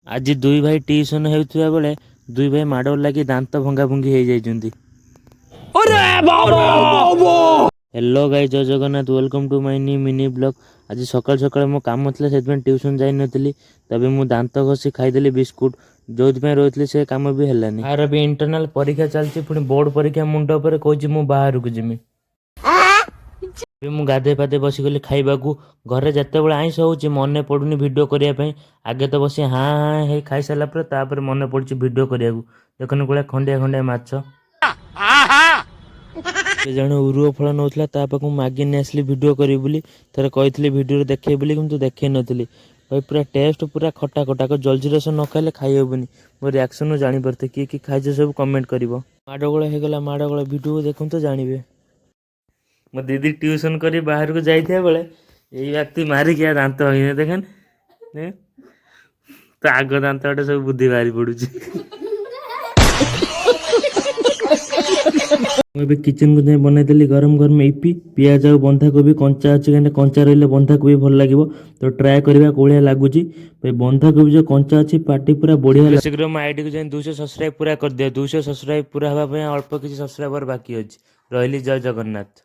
आज दुई भाई ट्यूशन होता बेले दुई भाई माड़ लगी दांत भंगा भुंगी हो जाइछन्ति। हेलो गाइस, जय Jagannath, welcome to my new mini blog. आज सकाल सकाल मो काम था से ट्यूशन जाई नथली, तबे मु दांत घसी खाईदेली बिस्कुट जो रही से काम भी हेलानी। आर भी इंटरनल परीक्षा चलती, पुणी बोर्ड परीक्षा मुंड पर कहूँ मु बाहर को जिमी। मु गाधे पाधे बसीगली खाइबाकू। घरे जिते बड़े आईस हो मन पड़ुनी भिडियो करने। आगे तो बस हाँ हाँ हे खाई सारा पर मन पड़ी भिडियो करने। देखने को खंडिया खंडिया माछ जन उरुओ फल नौला पाखु मागिनी आसली भिडियो करी बोली। थरे कही भिडियो देखे बोली किंतु देखे नी भाई। पूरा टेस्ट पूरा खटा खटा को जल्दी रस न खाइले खाई हेबनी। मो रिएक्शन जानी पारते किए खाइছে सब कमेंट करिवो। माडगोल हेगला माडगोल भिडियो देखुन तो जानिबे। मो दीदी ट्यूशन करी बाहर को जाइथिया बेले एई व्यक्ति मारी क्या दांत होइने देखन तो आग दांत गोटे सब बुद्धि बाहरी पड़ुची। मुझे किचन को जाए बनईदेली गरम गरम ईपी पियाज और बंधा कोबी कंचा अच्छे कहीं कंचा रही बंधा कोबी भल लगे तो ट्राए करवा कोड़िया लगुच। बंधा कोबी जो कंचा अच्छी पार्टी पूरा बढ़िया। शीघ्र मो आईडी को जाए 200 सब्सक्राइब पूरा कर दिया। 200 सब्सक्राइब पूरा हवा अल्प किसी सब्सक्राइबर बाकी अच्छी रही। जय जगन्नाथ।